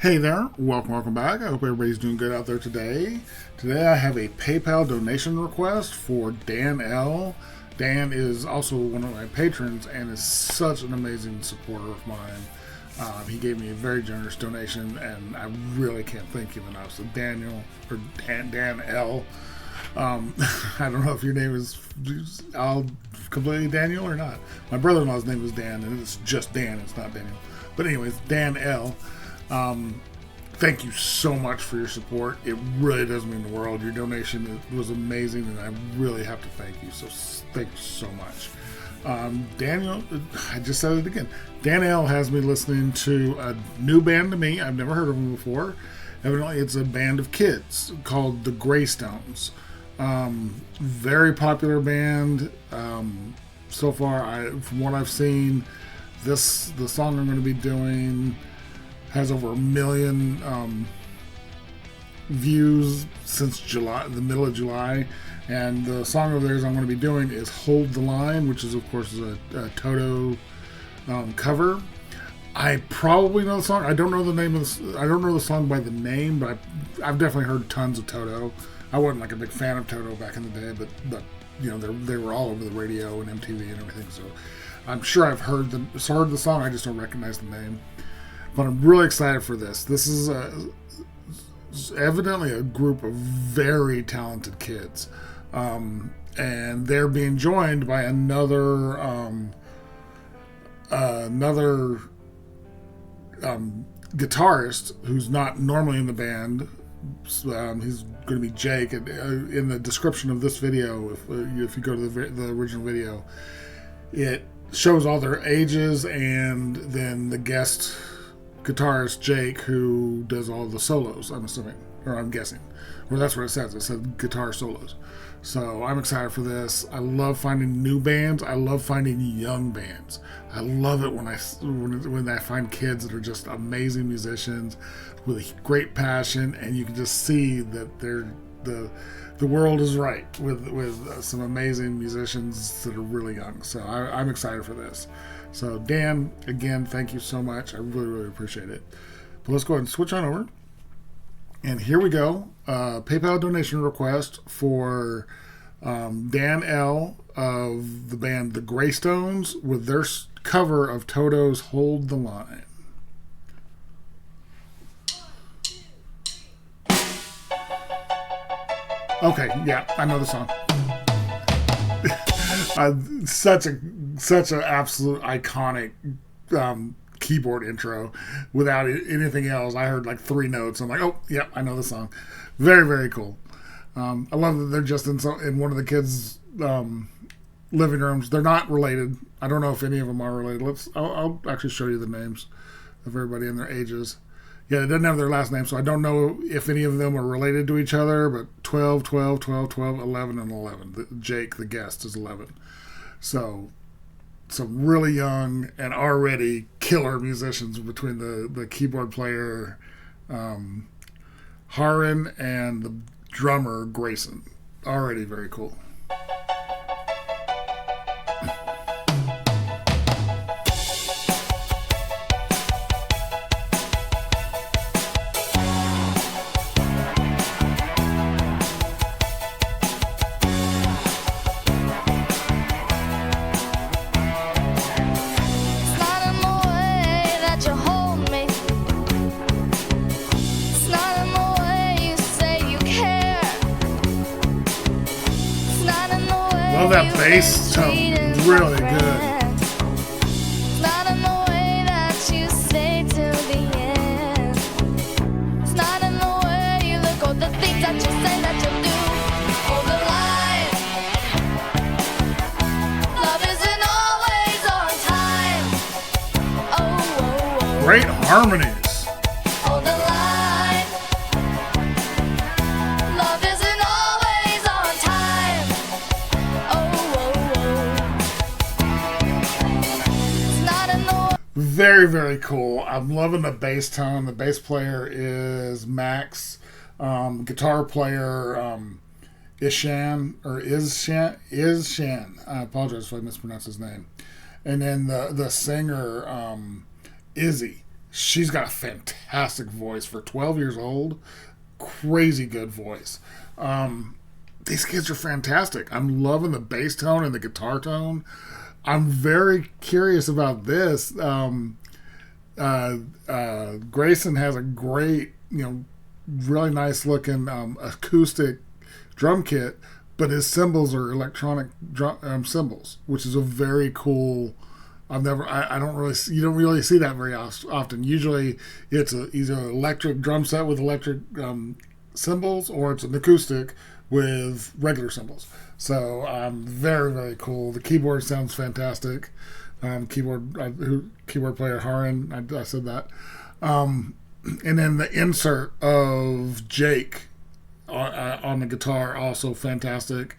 Hey there, welcome back. I hope everybody's doing good out there today. Today I have a PayPal donation request for Dan L. Dan is also one of my patrons and is such an amazing supporter of mine. He gave me a very generous donation and I really can't thank him enough. So Dan L. I don't know if your name is all completely Daniel or not. My brother-in-law's name is Dan and it's just Dan, it's not Daniel. But anyways, Dan L. Thank you so much for your support. It really does mean the world. Your donation was amazing, and I really have to thank you. So thank you so much. Daniel, I just said it again. Dan L has me listening to a new band to me. I've never heard of them before. Evidently, it's a band of kids called the Graystones. Very popular band. So far, from what I've seen, the song I'm going to be doing has over 1 million views since July, the middle of July, and the song of theirs I'm going to be doing is "Hold the Line," which is of course a TOTO cover. I probably know the song. I don't know the name of I don't know the song by the name, but I've definitely heard tons of TOTO. I wasn't like a big fan of TOTO back in the day, but you know they were all over the radio and MTV and everything. So I'm sure I've heard the song. I just don't recognize the name. But I'm really excited for this. This is evidently a group of very talented kids. And they're being joined by another guitarist who's not normally in the band. He's going to be Jake. And, in the description of this video, if you go to the original video, it shows all their ages and then the guest guitarist Jake, who does all the solos, I'm assuming, or I'm guessing. Well, that's what it says. It said guitar solos. So I'm excited for this. I love finding new bands. I love finding young bands. I love it when I find kids that are just amazing musicians with great passion, and you can just see that the world is right with some amazing musicians that are really young. So I'm excited for this. So Dan, again, thank you so much. I really appreciate it. But let's go ahead and switch on over. And here we go. PayPal donation request for Dan L of the band The Graystones with their cover of Toto's "Hold the Line." Okay, yeah, I know the song. Such an absolute iconic keyboard intro. Without anything else, I heard like 3 notes. I'm like, oh, yeah, I know the song. Very cool. I love that they're just in one of the kids' living rooms. They're not related. I don't know if any of them are related. I'll actually show you the names of everybody and their ages. Yeah, it doesn't have their last name, so I don't know if any of them are related to each other, but 12, 12, 12, 12, 11, and 11. Jake, the guest, is 11. So, some really young and already killer musicians between the keyboard player, Haran, and the drummer, Grayson. Already very cool. Love that bass tone, really good. Not in the way that you stay till the end. It's not in the way you look or the things that you say that you do. Hold the line. Love isn't always on time. Oh. Great harmonies. Hold the line. Love isn't always on time. Very cool. I'm loving the bass tone. The bass player is Max. Guitar player Ishan. I apologize if I mispronounced his name. And then the singer Izzy. She's got a fantastic voice for 12 years old. Crazy good voice. These kids are fantastic. I'm loving the bass tone and the guitar tone. I'm very curious about this. Grayson has a great, really nice looking acoustic drum kit, but his cymbals are electronic cymbals, which is a very cool. You don't really see that very often. Usually, it's either an electric drum set with electric cymbals, or it's an acoustic with regular cymbals. So very, very cool. The keyboard sounds fantastic. Keyboard player Haran, I said that. And then the insert of Jake on the guitar, also fantastic.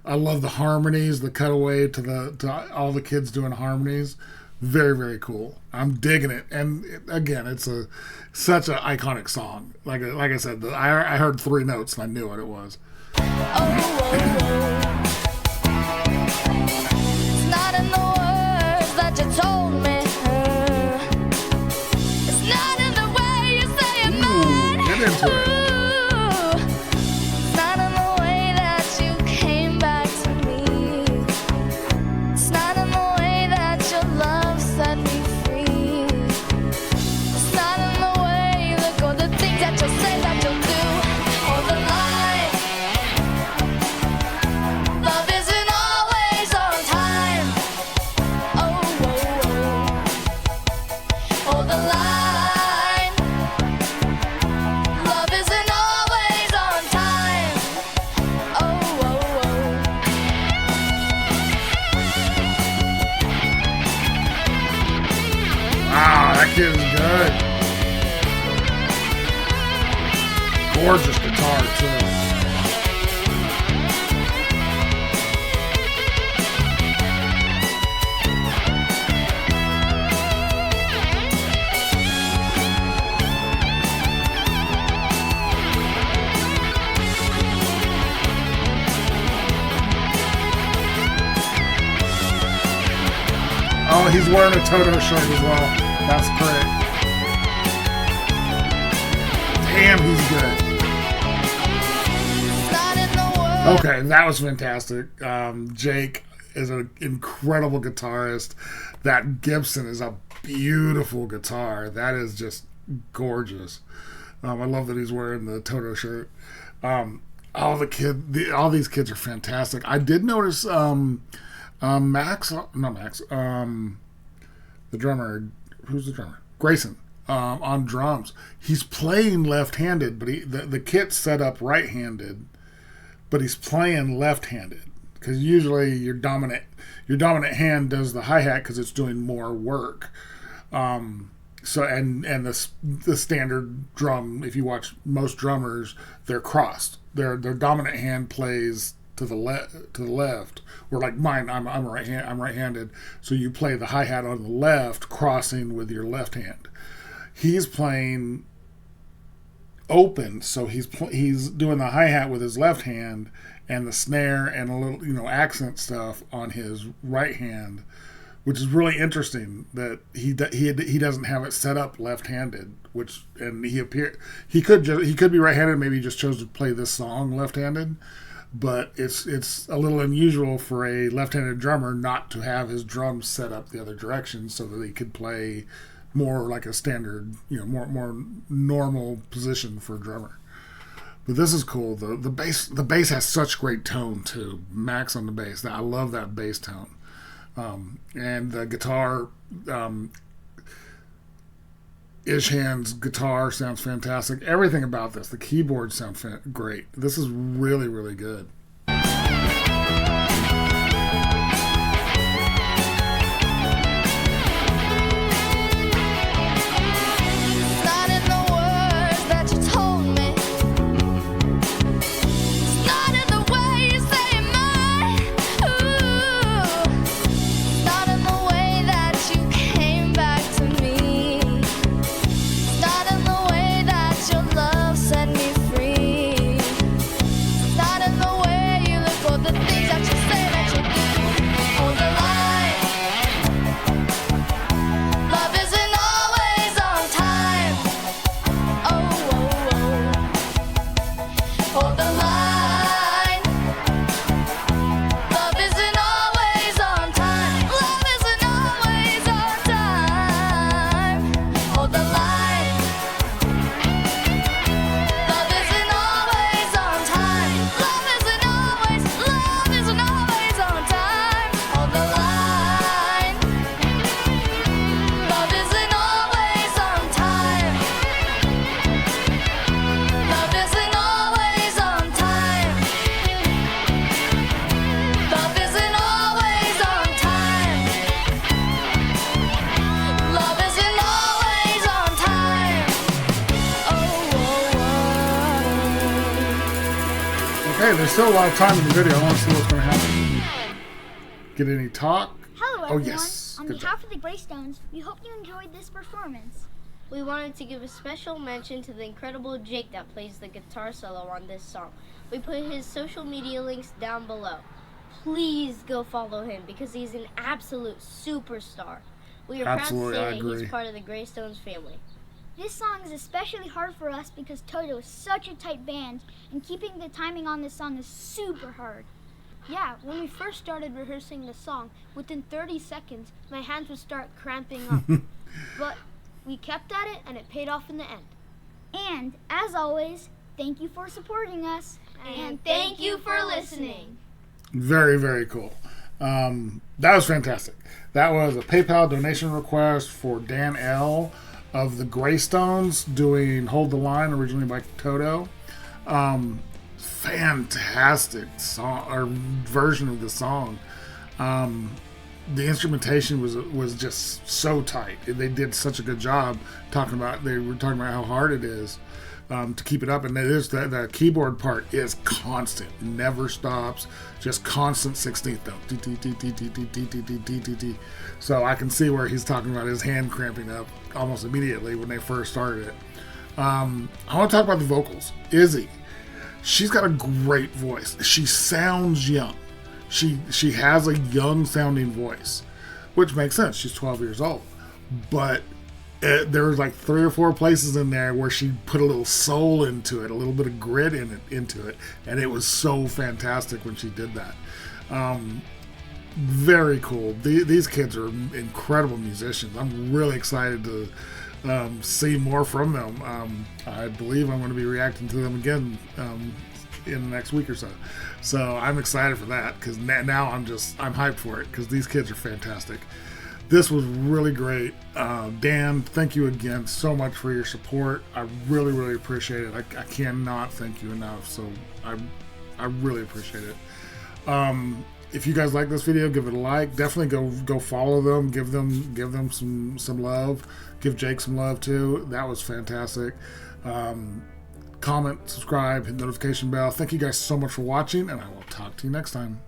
I love the harmonies, the cutaway to all the kids doing harmonies. Very, very cool. I'm digging it. And again, it's such an iconic song. Like I said, I heard 3 notes and I knew what it was. It's not in the words that you told me. It's not in the way you say it, man. Get into it. It's not in the way that you came back to me. It's not in the way that your love set me free. It's not in the way you look or the things that you say that you'll do, or the lies. Love isn't always on time. Oh, or the line. Love isn't always on time. Oh, Wow, that kid is good. Gorgeous guitar, too. Oh, he's wearing a TOTO shirt as well. That's great. Damn, he's good. Okay, that was fantastic. Jake is an incredible guitarist. That Gibson is a beautiful guitar. That is just gorgeous. I love that he's wearing the TOTO shirt. All these kids are fantastic. I did notice the drummer. Who's the drummer? Grayson. On drums. He's playing left-handed, but the kit's set up right-handed, but he's playing left-handed because usually your dominant hand does the hi-hat because it's doing more work. So the standard drum, if you watch most drummers, they're crossed. Their dominant hand plays to the left. Or like mine, I'm right-handed, so you play the hi-hat on the left, crossing with your left hand. He's playing open, so he's doing the hi-hat with his left hand and the snare and a little accent stuff on his right hand, which is really interesting that he doesn't have it set up left-handed, he could be right-handed, maybe he just chose to play this song left-handed. But it's a little unusual for a left-handed drummer not to have his drums set up the other direction so that he could play more like a standard, more normal position for a drummer. But this is cool. The bass has such great tone too. Max on the bass. I love that bass tone. And the guitar, Ishan's guitar sounds fantastic. Everything about this, the keyboards sound great. This is really, really good. Not in the way there's still a lot of time in the video. I want to see what's going to happen. Get any talk? Hello, Oh, everyone. yes. On Good behalf of the Graystones, we hope you enjoyed this performance. We wanted to give a special mention to the incredible Jake that plays the guitar solo on this song. We put his social media links down below. Please go follow him because he's an absolute superstar. We are Absolutely, I proud to say that agree. he's part of the Graystones family. This song is especially hard for us because TOTO is such a tight band, and keeping the timing on this song is super hard. Yeah, when we first started rehearsing the song, within 30 seconds, my hands would start cramping up. But we kept at it, and it paid off in the end. And, as always, thank you for supporting us. And thank you for listening. Very, very cool. That was fantastic. That was a PayPal donation request for Dan L. of the Graystones doing Hold the Line, originally by TOTO. Fantastic song or version of the song. The instrumentation was just so tight. They did such a good job they were talking about how hard it is to keep it up, and it is the keyboard part is constant, never stops, just constant 16th note. So I can see where he's talking about his hand cramping up almost immediately when they first started it. I want to talk about the vocals. Izzy, she's got a great voice. She sounds young. She has a young sounding voice, which makes sense. She's 12 years old, but there was like 3 or 4 places in there where she put a little soul into it, a little bit of grit into it, and it was so fantastic when she did that. Very cool. These kids are incredible musicians. I'm really excited to see more from them. I believe I'm going to be reacting to them again in the next week or so. So I'm excited for that because now I'm hyped for it because these kids are fantastic. This was really great. Dan, thank you again so much for your support. I really, really appreciate it. I cannot thank you enough. So I really appreciate it. If you guys like this video, give it a like. Definitely go follow them. Give them some love. Give Jake some love too. That was fantastic. Comment, subscribe, hit the notification bell. Thank you guys so much for watching, and I will talk to you next time.